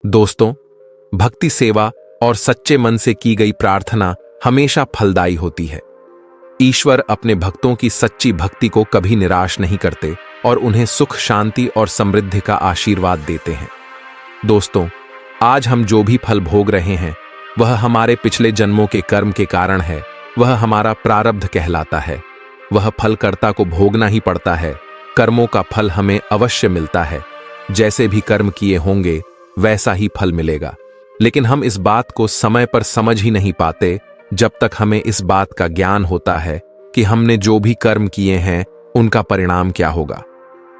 दोस्तों, भक्ति सेवा और सच्चे मन से की गई प्रार्थना हमेशा फलदायी होती है। ईश्वर अपने भक्तों की सच्ची भक्ति को कभी निराश नहीं करते और उन्हें सुख, शांति और समृद्धि का आशीर्वाद देते हैं। दोस्तों, आज हम जो भी फल भोग रहे हैं वह हमारे पिछले जन्मों के कर्म के कारण है। वह हमारा प्रारब्ध कहलाता है। वह फल कर्ता को भोगना ही पड़ता है। कर्मों का फल हमें अवश्य मिलता है। जैसे भी कर्म किए होंगे वैसा ही फल मिलेगा। लेकिन हम इस बात को समय पर समझ ही नहीं पाते जब तक हमें इस बात का ज्ञान होता है कि हमने जो भी कर्म किए हैं उनका परिणाम क्या होगा।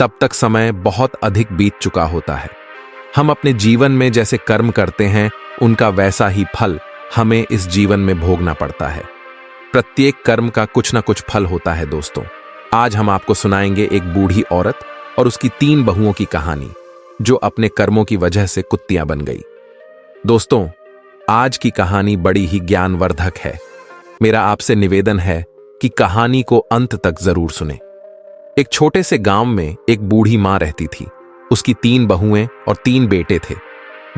तब तक समय बहुत अधिक बीत चुका होता है। हम अपने जीवन में जैसे कर्म करते हैं उनका वैसा ही फल हमें इस जीवन में भोगना पड़ता है। प्रत्येक कर्म का कुछ ना कुछ फल होता है। दोस्तों, आज हम आपको सुनाएंगे एक बूढ़ी औरत और उसकी 3 बहुओं की कहानी जो अपने कर्मों की वजह से कुत्तियां बन गई। दोस्तों, आज की कहानी बड़ी ही ज्ञानवर्धक है। मेरा आपसे निवेदन है कि कहानी को अंत तक जरूर सुने। एक छोटे से गांव में एक बूढ़ी मां रहती थी। उसकी 3 बहुएं और 3 बेटे थे।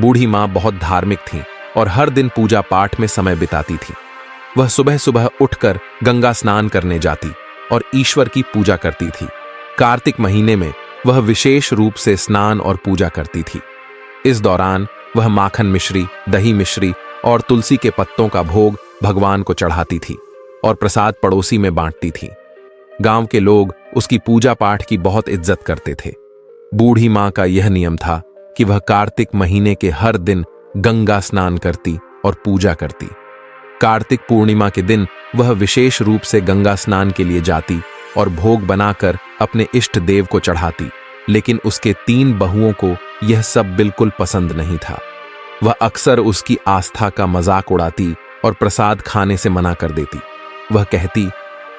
बूढ़ी मां बहुत धार्मिक थी और हर दिन पूजा पाठ में समय बिताती थी। वह सुबह सुबह उठकर गंगा स्नान करने जाती और ईश्वर की पूजा करती थी। कार्तिक महीने में वह विशेष रूप से स्नान और पूजा करती थी। इस दौरान वह माखन मिश्री, दही मिश्री और तुलसी के पत्तों का भोग भगवान को चढ़ाती थी और प्रसाद पड़ोसी में बांटती थी। गांव के लोग उसकी पूजा पाठ की बहुत इज्जत करते थे। बूढ़ी मां का यह नियम था कि वह कार्तिक महीने के हर दिन गंगा स्नान करती और पूजा करती। कार्तिक पूर्णिमा के दिन वह विशेष रूप से गंगा स्नान के लिए जाती और भोग बनाकर अपने इष्ट देव को चढ़ाती। लेकिन उसके 3 बहुओं को यह सब बिल्कुल पसंद नहीं था। वह अक्सर उसकी आस्था का मजाक उड़ाती और प्रसाद खाने से मना कर देती। वह कहती,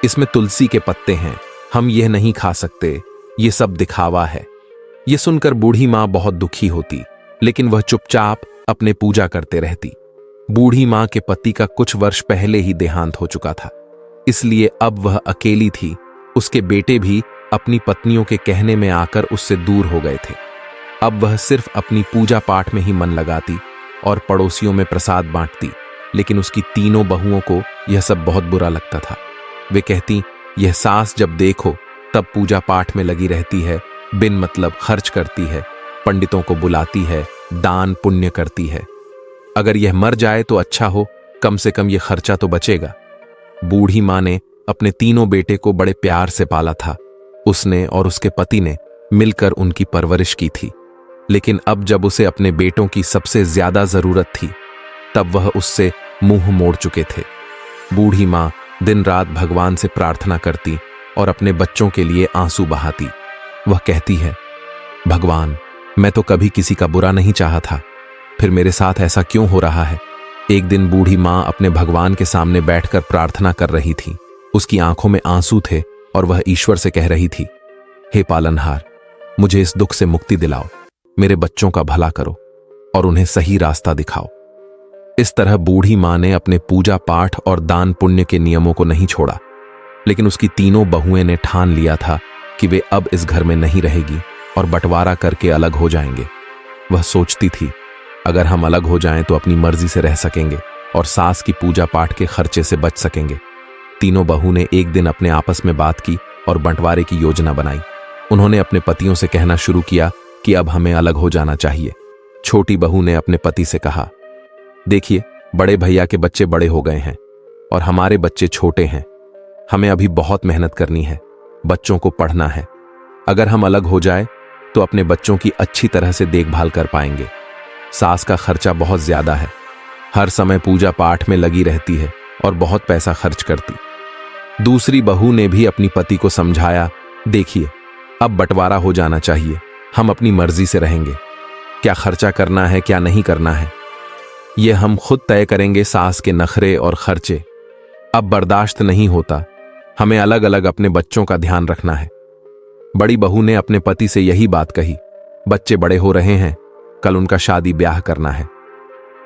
इसमें तुलसी के पत्ते हैं, हम यह नहीं खा सकते, ये सब दिखावा है। यह सुनकर बूढ़ी मां बहुत दुखी होती, लेकिन वह चुपचाप अपने पूजा करते रहती। बूढ़ी मां के पति का कुछ वर्ष पहले ही देहांत हो चुका था, इसलिए अब वह अकेली थी। उसके बेटे भी अपनी पत्नियों के कहने में आकर उससे दूर हो गए थे। अब वह सिर्फ अपनी पूजा पाठ में ही मन लगाती और पड़ोसियों में प्रसाद बांटती। लेकिन उसकी 3 बहुओं को यह सब बहुत बुरा लगता था। वे कहती, यह सास जब देखो तब पूजा पाठ में लगी रहती है, बिन मतलब खर्च करती है, पंडितों को बुलाती है, दान पुण्य करती है। अगर यह मर जाए तो अच्छा हो, कम से कम यह खर्चा तो बचेगा। बूढ़ी मां ने अपने 3 बेटे को बड़े प्यार से पाला था। उसने और उसके पति ने मिलकर उनकी परवरिश की थी। लेकिन अब जब उसे अपने बेटों की सबसे ज्यादा जरूरत थी तब वह उससे मुंह मोड़ चुके थे। बूढ़ी मां दिन रात भगवान से प्रार्थना करती और अपने बच्चों के लिए आंसू बहाती। वह कहती है, भगवान, मैं तो कभी किसी का बुरा नहीं चाहा था, फिर मेरे साथ ऐसा क्यों हो रहा है। एक दिन बूढ़ी मां अपने भगवान के सामने बैठकर प्रार्थना कर रही थी। उसकी आंखों में आंसू थे और वह ईश्वर से कह रही थी, हे पालनहार, मुझे इस दुख से मुक्ति दिलाओ, मेरे बच्चों का भला करो और उन्हें सही रास्ता दिखाओ। इस तरह बूढ़ी मां ने अपने पूजा पाठ और दान पुण्य के नियमों को नहीं छोड़ा। लेकिन उसकी 3 बहुएं ने ठान लिया था कि वे अब इस घर में नहीं रहेगी और बंटवारा करके अलग हो जाएंगे। वह सोचती थी, अगर हम अलग हो जाएं तो अपनी मर्जी से रह सकेंगे और सास की पूजा पाठ के खर्चे से बच सकेंगे। 3 बहू ने एक दिन अपने आपस में बात की और बंटवारे की योजना बनाई। उन्होंने अपने पतियों से कहना शुरू किया कि अब हमें अलग हो जाना चाहिए। छोटी बहू ने अपने पति से कहा, देखिए, बड़े भैया के बच्चे बड़े हो गए हैं और हमारे बच्चे छोटे हैं। हमें अभी बहुत मेहनत करनी है, बच्चों को पढ़ना है। अगर हम अलग हो जाए तो अपने बच्चों की अच्छी तरह से देखभाल कर पाएंगे। सास का खर्चा बहुत ज्यादा है, हर समय पूजा पाठ में लगी रहती है और बहुत पैसा खर्च करती। दूसरी बहू ने भी अपनी पति को समझाया, देखिए, अब बंटवारा हो जाना चाहिए, हम अपनी मर्जी से रहेंगे। क्या खर्चा करना है, क्या नहीं करना है, यह हम खुद तय करेंगे। सास के नखरे और खर्चे अब बर्दाश्त नहीं होता, हमें अलग अलग अपने बच्चों का ध्यान रखना है। बड़ी बहू ने अपने पति से यही बात कही, बच्चे बड़े हो रहे हैं, कल उनका शादी ब्याह करना है।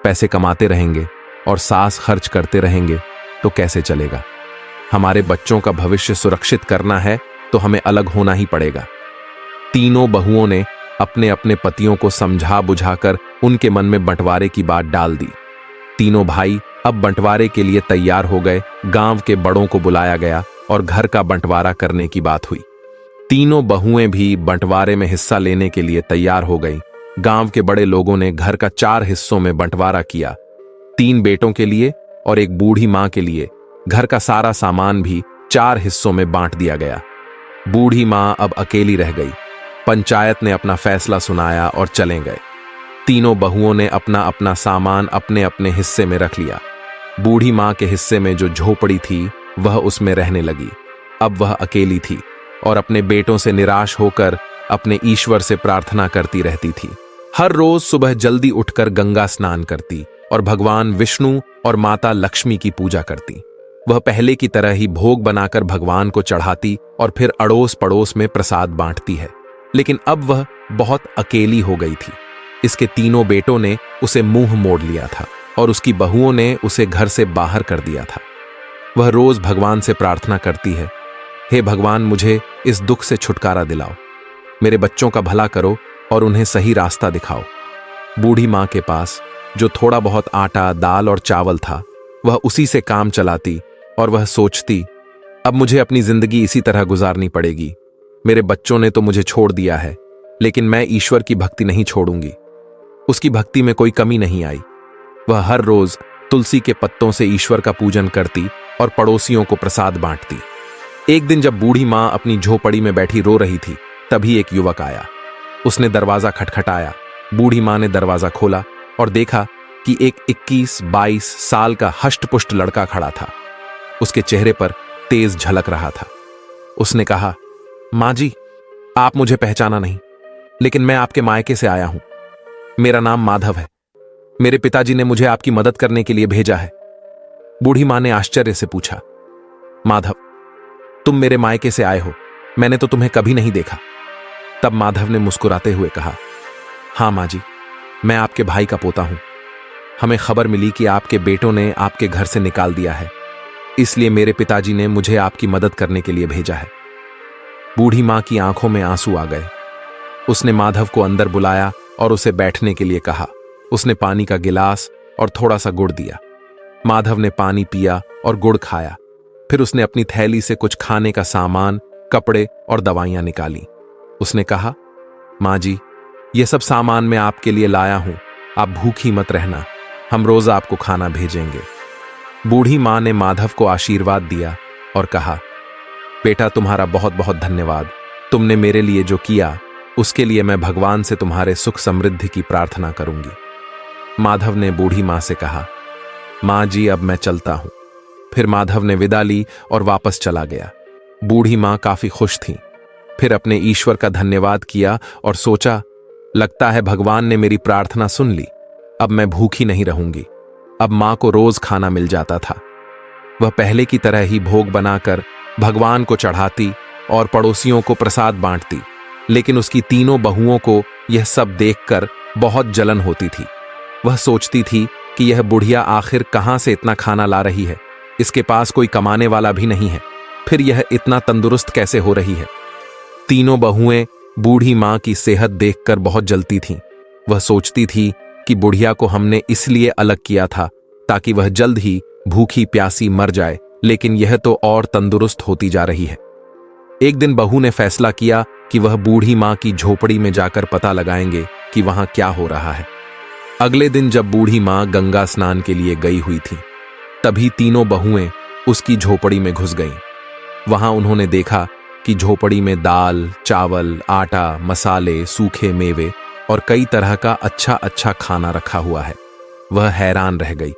पैसे कमाते रहेंगे और सास खर्च करते रहेंगे तो कैसे चलेगा। हमारे बच्चों का भविष्य सुरक्षित करना है तो हमें अलग होना ही पड़ेगा। 3 बहुओं ने अपने अपने पतियों को समझा बुझाकर उनके मन में बंटवारे की बात डाल दी। तीनों भाई अब बंटवारे के लिए तैयार हो गए। गांव के बड़ों को बुलाया गया और घर का बंटवारा करने की बात हुई। तीनों बहुएं भी बंटवारे में हिस्सा लेने के लिए तैयार हो गईं। गांव के बड़े लोगों ने घर का 4 हिस्सों में बंटवारा किया। 3 बेटों के लिए और एक बूढ़ी मां के लिए घर का सारा सामान भी 4 हिस्सों में बांट दिया गया। बूढ़ी मां अब अकेली रह गई। पंचायत ने अपना फैसला सुनाया और चले गए। तीनों बहुओं ने अपना अपना सामान अपने अपने हिस्से में रख लिया। बूढ़ी मां के हिस्से में जो झोपड़ी थी वह उसमें रहने लगी। अब वह अकेली थी और अपने बेटों से निराश होकर अपने ईश्वर से प्रार्थना करती रहती थी। हर रोज सुबह जल्दी उठकर गंगा स्नान करती और भगवान विष्णु और माता लक्ष्मी की पूजा करती। वह पहले की तरह ही भोग बनाकर भगवान को चढ़ाती और फिर अड़ोस पड़ोस में प्रसाद बांटती है। लेकिन अब वह बहुत अकेली हो गई थी। इसके तीनों बेटों ने उसे मुंह मोड़ लिया था और उसकी बहुओं ने उसे घर से बाहर कर दिया था। वह रोज भगवान से प्रार्थना करती है, हे भगवान, मुझे इस दुख से छुटकारा दिलाओ, मेरे बच्चों का भला करो और उन्हें सही रास्ता दिखाओ। बूढ़ी मां के पास जो थोड़ा बहुत आटा, दाल और चावल था, वह उसी से काम चलाती और वह सोचती, अब मुझे अपनी जिंदगी इसी तरह गुजारनी पड़ेगी। मेरे बच्चों ने तो मुझे छोड़ दिया है, लेकिन मैं ईश्वर की भक्ति नहीं छोड़ूंगी। उसकी भक्ति में कोई कमी नहीं आई। वह हर रोज तुलसी के पत्तों से ईश्वर का पूजन करती और पड़ोसियों को प्रसाद बांटती। एक दिन जब बूढ़ी मां अपनी झोपड़ी में बैठी रो रही थी, तभी एक युवक आया। उसने दरवाजा खटखटाया। बूढ़ी मां ने दरवाजा खोला और देखा कि एक 21-22 साल का हष्टपुष्ट लड़का खड़ा था। उसके चेहरे पर तेज झलक रहा था। उसने कहा, मां जी, आप मुझे पहचाना नहीं, लेकिन मैं आपके मायके से आया हूं। मेरा नाम माधव है। मेरे पिताजी ने मुझे आपकी मदद करने के लिए भेजा है। बूढ़ी मां ने आश्चर्य से पूछा, माधव, तुम मेरे मायके से आए हो? मैंने तो तुम्हें कभी नहीं देखा। तब माधव ने मुस्कुराते हुए कहा, हां मां जी, मैं आपके भाई का पोता हूं। हमें खबर मिली कि आपके बेटों ने आपके घर से निकाल दिया है, इसलिए मेरे पिताजी ने मुझे आपकी मदद करने के लिए भेजा है। बूढ़ी मां की आंखों में आंसू आ गए। उसने माधव को अंदर बुलाया और उसे बैठने के लिए कहा। उसने पानी का गिलास और थोड़ा सा गुड़ दिया। माधव ने पानी पिया और गुड़ खाया। फिर उसने अपनी थैली से कुछ खाने का सामान, कपड़े और दवाइयां निकाली। उसने कहा, मां जी, ये सब सामान मैं आपके लिए लाया हूं। आप भूखी मत रहना, हम रोज आपको खाना भेजेंगे। बूढ़ी मां ने माधव को आशीर्वाद दिया और कहा, बेटा, तुम्हारा बहुत बहुत धन्यवाद। तुमने मेरे लिए जो किया उसके लिए मैं भगवान से तुम्हारे सुख समृद्धि की प्रार्थना करूंगी। माधव ने बूढ़ी मां से कहा, मां जी, अब मैं चलता हूं। फिर माधव ने विदा ली और वापस चला गया। बूढ़ी मां काफी खुश थी। फिर अपने ईश्वर का धन्यवाद किया और सोचा, लगता है भगवान ने मेरी प्रार्थना सुन ली। अब मैं भूखी नहीं रहूंगी। अब मां को रोज खाना मिल जाता था। वह पहले की तरह ही भोग बनाकर भगवान को चढ़ाती और पड़ोसियों को प्रसाद बांटती। लेकिन उसकी तीनों बहुओं को यह सब देखकर बहुत जलन होती थी। वह सोचती थी कि यह बुढ़िया आखिर कहां से इतना खाना ला रही है। इसके पास कोई कमाने वाला भी नहीं है, फिर यह इतना तंदुरुस्त कैसे हो रही है। तीनों बहुएं बूढ़ी मां की सेहत देखकर बहुत जलती थीं। वह सोचती थी कि बुढ़िया को हमने इसलिए अलग किया था ताकि वह जल्द ही भूखी प्यासी मर जाए, लेकिन यह तो और तंदुरुस्त होती जा रही है। एक दिन बहू ने फैसला किया कि वह बूढ़ी मां की झोपड़ी में जाकर पता लगाएंगे कि वहां क्या हो रहा है। अगले दिन जब बूढ़ी मां गंगा स्नान के लिए गई हुई थी, तभी तीनों बहुएं उसकी झोपड़ी में घुस गईं। वहां उन्होंने देखा कि झोपड़ी में दाल, चावल, आटा, मसाले, सूखे मेवे और कई तरह का अच्छा अच्छा खाना रखा हुआ है। वह हैरान रह गई।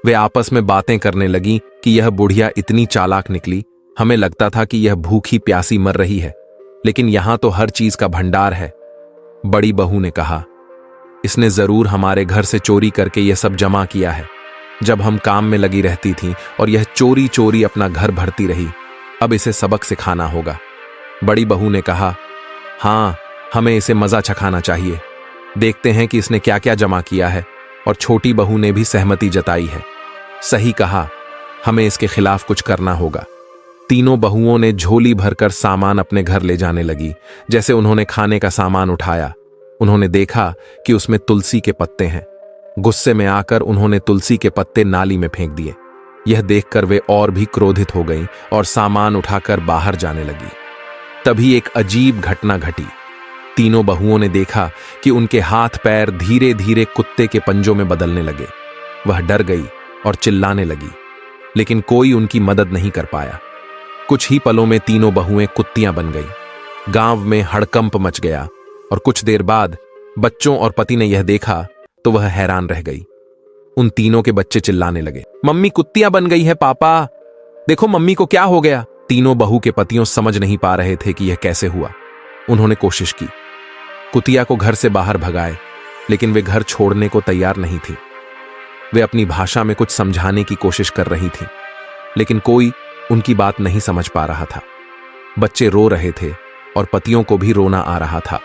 वे आपस में बातें करने लगी कि यह बुढ़िया इतनी चालाक निकली। हमें लगता था कि यह भूखी प्यासी मर रही है, लेकिन यहां तो हर चीज का भंडार है। बड़ी बहू ने कहा, इसने जरूर हमारे घर से चोरी करके यह सब जमा किया है। जब हम काम में लगी रहती थीं और यह चोरी चोरी अपना घर भरती रही, अब इसे सबक सिखाना होगा। बड़ी बहू ने कहा, हां, हमें इसे मजा चखाना चाहिए। देखते हैं कि इसने क्या क्या जमा किया है। और छोटी बहू ने भी सहमति जताई है। सही कहा, हमें इसके खिलाफ कुछ करना होगा। तीनों बहुओं ने झोली भरकर सामान अपने घर ले जाने लगी। जैसे उन्होंने खाने का सामान उठाया, उन्होंने देखा कि उसमें तुलसी के पत्ते हैं। गुस्से में आकर उन्होंने तुलसी के पत्ते नाली में फेंक दिए। यह देखकर वे और भी क्रोधित हो गईं और सामान उठाकर बाहर जाने लगी। तभी एक अजीब घटना घटी। तीनों बहुओं ने देखा कि उनके हाथ पैर धीरे धीरे कुत्ते के पंजों में बदलने लगे। वह डर गई और चिल्लाने लगी, लेकिन कोई उनकी मदद नहीं कर पाया। कुछ ही पलों में तीनों बहुएं कुत्तियां बन गईं। गांव में हड़कंप मच गया और कुछ देर बाद बच्चों और पति ने यह देखा तो वह हैरान रह गई। उन तीनों के बच्चे चिल्लाने लगे, मम्मी कुत्तियां बन गई है, पापा देखो मम्मी को क्या हो गया। तीनों बहू के पतियों समझ नहीं पा रहे थे कि यह कैसे हुआ। उन्होंने कोशिश की, कुतिया को घर से बाहर भगाए, लेकिन वे घर छोड़ने को तैयार नहीं थी। वे अपनी भाषा में कुछ समझाने की कोशिश कर रही थी, लेकिन कोई उनकी बात नहीं समझ पा रहा था। बच्चे रो रहे थे और पतियों को भी रोना आ रहा था।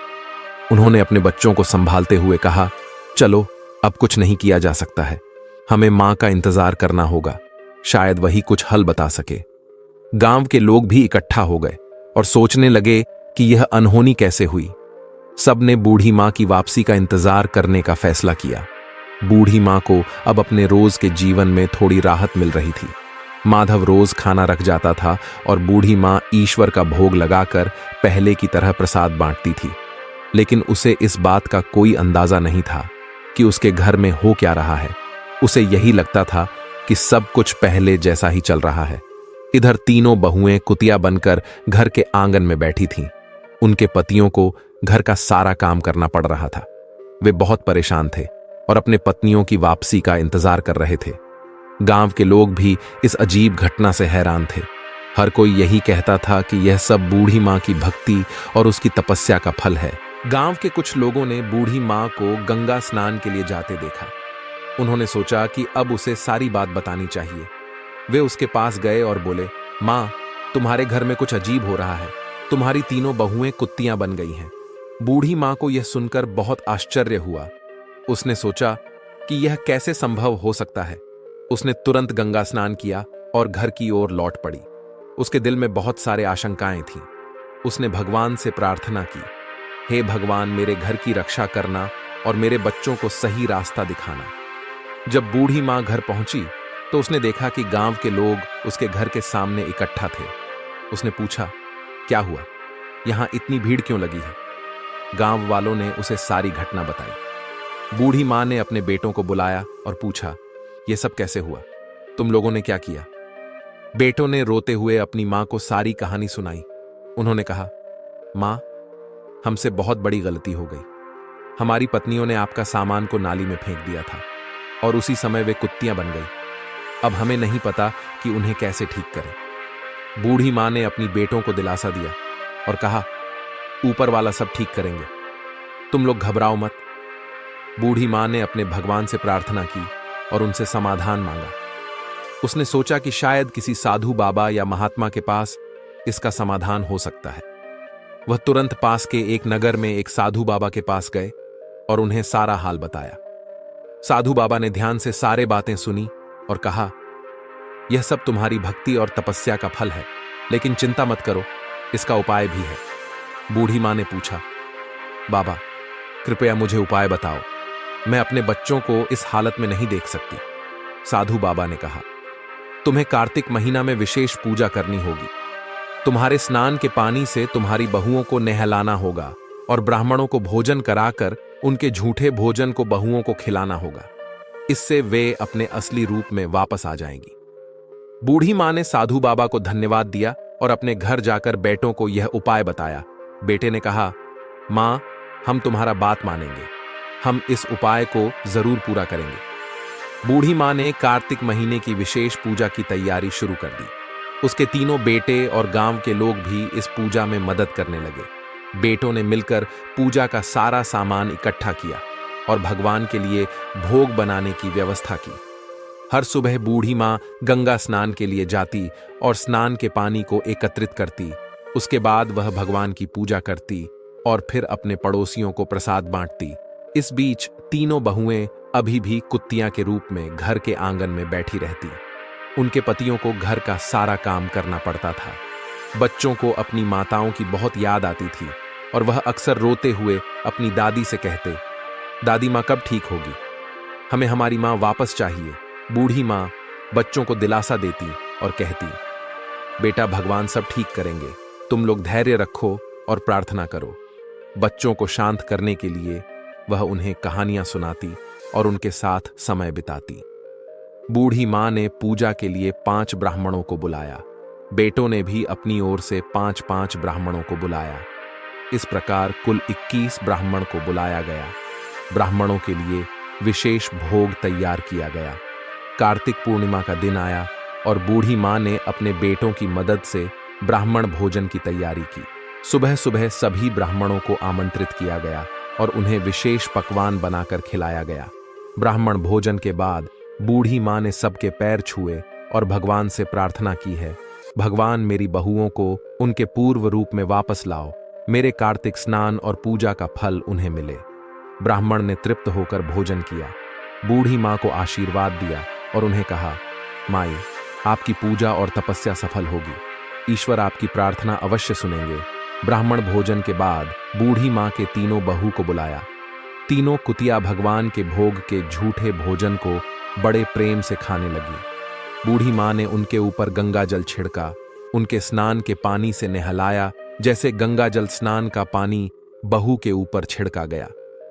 उन्होंने अपने बच्चों को संभालते हुए कहा, चलो अब कुछ नहीं किया जा सकता है, हमें मां का इंतजार करना होगा, शायद वही कुछ हल बता सके। गांव के लोग भी इकट्ठा हो गए और सोचने लगे कि यह अनहोनी कैसे हुई। सबने बूढ़ी मां की वापसी का इंतजार करने का फैसला किया। बूढ़ी मां को अब अपने रोज के जीवन में थोड़ी राहत मिल रही थी। माधव रोज खाना रख जाता था और बूढ़ी मां ईश्वर का भोग लगाकर पहले की तरह प्रसाद बांटती थी, लेकिन उसे इस बात का कोई अंदाजा नहीं था कि उसके घर में हो क्या रहा है। उसे यही लगता था कि सब कुछ पहले जैसा ही चल रहा है। इधर तीनों बहुएं कुतिया बनकर घर के आंगन में बैठी थीं। उनके पतियों को घर का सारा काम करना पड़ रहा था। वे बहुत परेशान थे और अपने पत्नियों की वापसी का इंतजार कर रहे थे। गांव के लोग भी इस अजीब घटना से हैरान थे। हर कोई यही कहता था कि यह सब बूढ़ी मां की भक्ति और उसकी तपस्या का फल है। गांव के कुछ लोगों ने बूढ़ी मां को गंगा स्नान के लिए जाते देखा। उन्होंने सोचा कि अब उसे सारी बात बतानी चाहिए। वे उसके पास गए और बोले, मां, तुम्हारे घर में कुछ अजीब हो रहा है, तुम्हारी तीनों बहुएं कुत्तियां बन गई हैं। बूढ़ी मां को यह सुनकर बहुत आश्चर्य हुआ। उसने सोचा कि यह कैसे संभव हो सकता है। उसने तुरंत गंगा स्नान किया और घर की ओर लौट पड़ी। उसके दिल में बहुत सारे आशंकाएं थीं। उसने भगवान से प्रार्थना की, हे भगवान, मेरे घर की रक्षा करना और मेरे बच्चों को सही रास्ता दिखाना। जब बूढ़ी मां घर पहुंची तो उसने देखा कि गांव के लोग उसके घर के सामने इकट्ठा थे। उसने पूछा, क्या हुआ, यहां इतनी भीड़ क्यों लगी है? गांव वालों ने उसे सारी घटना बताई। बूढ़ी मां ने अपने बेटों को बुलाया और पूछा, यह सब कैसे हुआ, तुम लोगों ने क्या किया? बेटों ने रोते हुए अपनी मां को सारी कहानी सुनाई। उन्होंने कहा, मां, हमसे बहुत बड़ी गलती हो गई। हमारी पत्नियों ने आपका सामान को नाली में फेंक दिया था और उसी समय वे कुत्तियां बन गई। अब हमें नहीं पता कि उन्हें कैसे ठीक करें। बूढ़ी मां ने अपनी बेटों को दिलासा दिया और कहा, ऊपर वाला सब ठीक करेंगे, तुम लोग घबराओ मत। बूढ़ी मां ने अपने भगवान से प्रार्थना की और उनसे समाधान मांगा। उसने सोचा कि शायद किसी साधु बाबा या महात्मा के पास इसका समाधान हो सकता है। वह तुरंत पास के एक नगर में एक साधु बाबा के पास गए और उन्हें सारा हाल बताया। साधु बाबा ने ध्यान से सारे बातें सुनी और कहा, यह सब तुम्हारी भक्ति और तपस्या का फल है, लेकिन चिंता मत करो, इसका उपाय भी है। बूढ़ी मां ने पूछा, बाबा, कृपया मुझे उपाय बताओ, मैं अपने बच्चों को इस हालत में नहीं देख सकती। साधु बाबा ने कहा, तुम्हें कार्तिक महीना में विशेष पूजा करनी होगी। तुम्हारे स्नान के पानी से तुम्हारी बहुओं को नहलाना होगा और ब्राह्मणों को भोजन कराकर उनके झूठे भोजन को बहुओं को खिलाना होगा। इससे वे अपने असली रूप में वापस आ जाएंगी। बूढ़ी मां ने साधु बाबा को धन्यवाद दिया और अपने घर जाकर बेटों को यह उपाय बताया। बेटे ने कहा, मां, हम तुम्हारा बात मानेंगे, हम इस उपाय को जरूर पूरा करेंगे। बूढ़ी मां ने कार्तिक महीने की विशेष पूजा की तैयारी शुरू कर दी। उसके तीनों बेटे और गांव के लोग भी इस पूजा में मदद करने लगे। बेटों ने मिलकर पूजा का सारा सामान इकट्ठा किया और भगवान के लिए भोग बनाने की व्यवस्था की। हर सुबह बूढ़ी मां गंगा स्नान के लिए जाती और स्नान के पानी को एकत्रित करती। उसके बाद वह भगवान की पूजा करती और फिर अपने पड़ोसियों को प्रसाद बांटती। इस बीच तीनों बहुएं अभी भी कुत्तियां के रूप में घर के आंगन में बैठी रहती। उनके पतियों को घर का सारा काम करना पड़ता था। बच्चों को अपनी माताओं की बहुत याद आती थी और वह अक्सर रोते हुए अपनी दादी से कहते, दादी माँ कब ठीक होगी, हमें हमारी माँ वापस चाहिए। बूढ़ी माँ बच्चों को दिलासा देती और कहती, बेटा भगवान सब ठीक करेंगे, तुम लोग धैर्य रखो और प्रार्थना करो। बच्चों को शांत करने के लिए वह उन्हें कहानियां सुनाती और उनके साथ समय बिताती। बूढ़ी माँ ने पूजा के लिए 5 ब्राह्मणों को बुलाया। बेटों ने भी अपनी ओर से 5-5 ब्राह्मणों को बुलाया। इस प्रकार कुल 21 ब्राह्मण को बुलाया गया। ब्राह्मणों के लिए विशेष भोग तैयार किया गया। कार्तिक पूर्णिमा का दिन आया और बूढ़ी माँ ने अपने बेटों की मदद से ब्राह्मण भोजन की तैयारी की। सुबह सुबह सभी ब्राह्मणों को आमंत्रित किया गया और उन्हें विशेष पकवान बनाकर खिलाया गया। ब्राह्मण भोजन के बाद बूढ़ी माँ ने सबके पैर छुए और भगवान से प्रार्थना की है, भगवान मेरी बहुओं को उनके पूर्व रूप में वापस लाओ, मेरे कार्तिक स्नान और पूजा का फल उन्हें मिले। ब्राह्मण ने तृप्त होकर भोजन किया, बूढ़ी माँ को आशीर्वाद दिया और उन्हें कहा, माई आपकी पूजा और तपस्या सफल होगी, ईश्वर आपकी प्रार्थना अवश्य सुनेंगे। ब्राह्मण भोजन के बाद बूढ़ी माँ के तीनों बहू को बुलाया। तीनों कुतिया भगवान के भोग के झूठे भोजन को बड़े प्रेम से खाने लगी। बूढ़ी माँ ने उनके ऊपर गंगा जल छिड़का, उनके स्नान के पानी से नहलाया जैसे गंगा जल स्नान का पानी बहू के ऊपर छिड़का गया।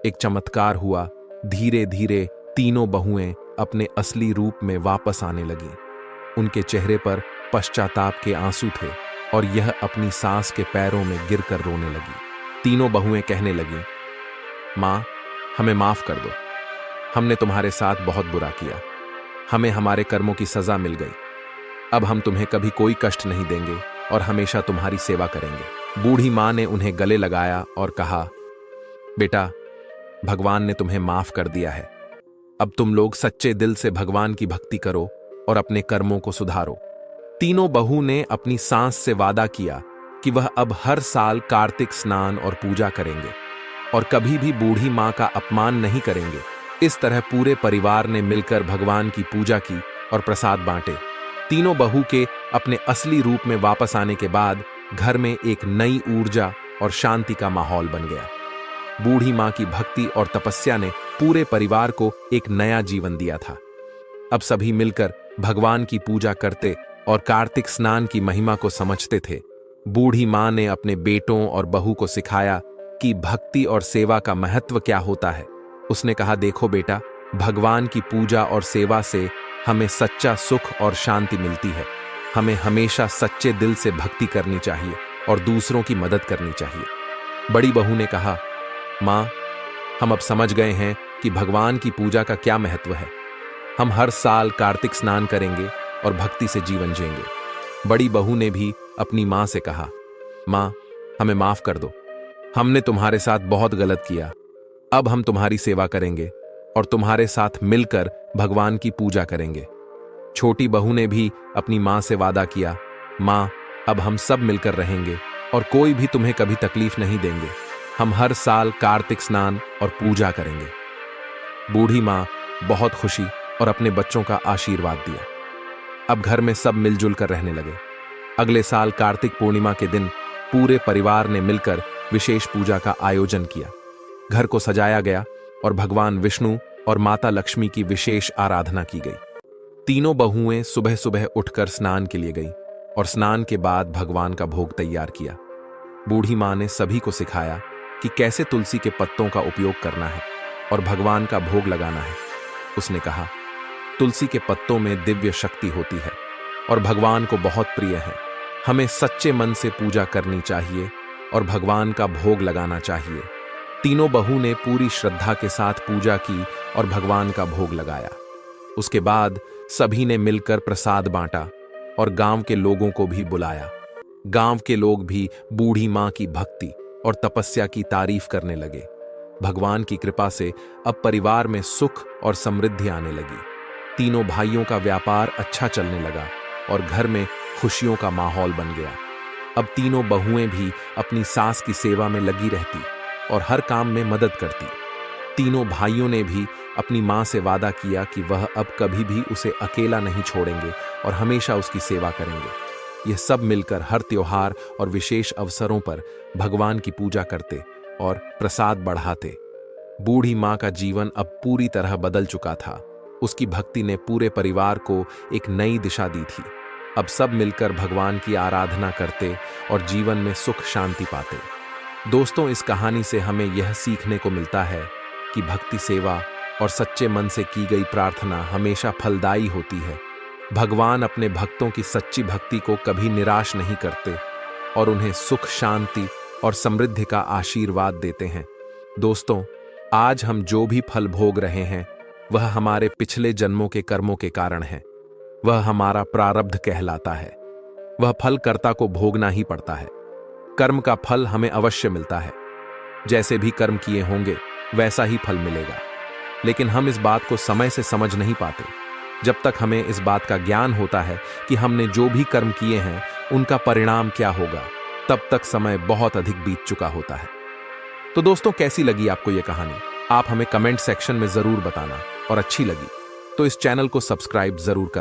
एक चमत्कार हुआ, धीरे धीरे तीनों बहुएं अपने असली रूप में वापस आने लगी। उनके चेहरे पर पश्चाताप के आंसू थे और यह अपनी सास के पैरों में गिरकर रोने लगी। तीनों बहुएं कहने लगी, माँ हमें माफ कर दो, हमने तुम्हारे साथ बहुत बुरा किया, हमें हमारे कर्मों की सजा मिल गई। अब हम तुम्हें कभी कोई कष्ट नहीं देंगे और हमेशा तुम्हारी सेवा करेंगे। बूढ़ी माँ ने उन्हें गले लगाया और कहा, बेटा भगवान ने तुम्हें माफ कर दिया है, अब तुम लोग सच्चे दिल से भगवान की भक्ति करो और अपने कर्मों को सुधारो। तीनों बहू ने अपनी सास से वादा किया कि वह अब हर साल कार्तिक स्नान और पूजा करेंगे और कभी भी बूढ़ी माँ का अपमान नहीं करेंगे। इस तरह पूरे परिवार ने मिलकर भगवान की पूजा की और प्रसाद बांटे। तीनों बहू के अपने असली रूप में वापस आने के बाद घर में एक नई ऊर्जा और शांति का माहौल बन गया। बूढ़ी माँ की भक्ति और तपस्या ने पूरे परिवार को एक नया जीवन दिया था। अब सभी मिलकर भगवान की पूजा करते और कार्तिक स्नान की महिमा को समझते थे। बूढ़ी माँ ने अपने बेटों और बहू को सिखाया कि भक्ति और सेवा का महत्व क्या होता है। उसने कहा, देखो बेटा, भगवान की पूजा और सेवा से हमें सच्चा सुख और शांति मिलती है। हमें हमेशा सच्चे दिल से भक्ति करनी चाहिए और दूसरों की मदद करनी चाहिए। बड़ी बहू ने कहा, माँ हम अब समझ गए हैं कि भगवान की पूजा का क्या महत्व है। हम हर साल कार्तिक स्नान करेंगे और भक्ति से जीवन जिएंगे। बड़ी बहू ने भी अपनी माँ से कहा, माँ हमें माफ कर दो, हमने तुम्हारे साथ बहुत गलत किया। अब हम तुम्हारी सेवा करेंगे और तुम्हारे साथ मिलकर भगवान की पूजा करेंगे। छोटी बहू ने भी अपनी माँ से वादा किया, माँ अब हम सब मिलकर रहेंगे और कोई भी तुम्हें कभी तकलीफ नहीं देंगे। हम हर साल कार्तिक स्नान और पूजा करेंगे। बूढ़ी माँ बहुत खुशी और अपने बच्चों का आशीर्वाद दिया। अब घर में सब मिलजुल कर रहने लगे। अगले साल कार्तिक पूर्णिमा के दिन पूरे परिवार ने मिलकर विशेष पूजा का आयोजन किया। घर को सजाया गया और भगवान विष्णु और माता लक्ष्मी की विशेष आराधना की गई। तीनों बहुएं सुबह सुबह उठकर स्नान के लिए गईं और स्नान के बाद भगवान का भोग तैयार किया। बूढ़ी माँ ने सभी को सिखाया कि कैसे तुलसी के पत्तों का उपयोग करना है और भगवान का भोग लगाना है। उसने कहा, तुलसी के पत्तों में दिव्य शक्ति होती है और भगवान को बहुत प्रिय है। हमें सच्चे मन से पूजा करनी चाहिए और भगवान का भोग लगाना चाहिए। तीनों बहू ने पूरी श्रद्धा के साथ पूजा की और भगवान का भोग लगाया। उसके बाद सभी ने मिलकर प्रसाद बांटा और गांव के लोगों को भी बुलाया। गांव के लोग भी बूढ़ी माँ की भक्ति और तपस्या की तारीफ करने लगे। भगवान की कृपा से अब परिवार में सुख और समृद्धि आने लगी। तीनों भाइयों का व्यापार अच्छा चलने लगा और घर में खुशियों का माहौल बन गया। अब तीनों बहुएं भी अपनी सास की सेवा में लगी रहती और हर काम में मदद करती। तीनों भाइयों ने भी अपनी माँ से वादा किया कि वह अब कभी भी उसे अकेला नहीं छोड़ेंगे और हमेशा उसकी सेवा करेंगे। यह सब मिलकर हर त्योहार और विशेष अवसरों पर भगवान की पूजा करते और प्रसाद बढ़ाते। बूढ़ी माँ का जीवन अब पूरी तरह बदल चुका था। उसकी भक्ति ने पूरे परिवार को एक नई दिशा दी थी। अब सब मिलकर भगवान की आराधना करते और जीवन में सुख शांति पाते। दोस्तों, इस कहानी से हमें यह सीखने को मिलता है कि भक्ति सेवा और सच्चे मन से की गई प्रार्थना हमेशा फलदायी होती है। भगवान अपने भक्तों की सच्ची भक्ति को कभी निराश नहीं करते और उन्हें सुख शांति और समृद्धि का आशीर्वाद देते हैं। दोस्तों, आज हम जो भी फल भोग रहे हैं वह हमारे पिछले जन्मों के कर्मों के कारण है। वह हमारा प्रारब्ध कहलाता है। वह फल कर्ता को भोगना ही पड़ता है। कर्म का फल हमें अवश्य मिलता है। जैसे भी कर्म किए होंगे वैसा ही फल मिलेगा। लेकिन हम इस बात को समय से समझ नहीं पाते। जब तक हमें इस बात का ज्ञान होता है कि हमने जो भी कर्म किए हैं उनका परिणाम क्या होगा, तब तक समय बहुत अधिक बीत चुका होता है। तो दोस्तों, कैसी लगी आपको यह कहानी? आप हमें कमेंट सेक्शन में जरूर बताना, और अच्छी लगी तो इस चैनल को सब्सक्राइब जरूर कर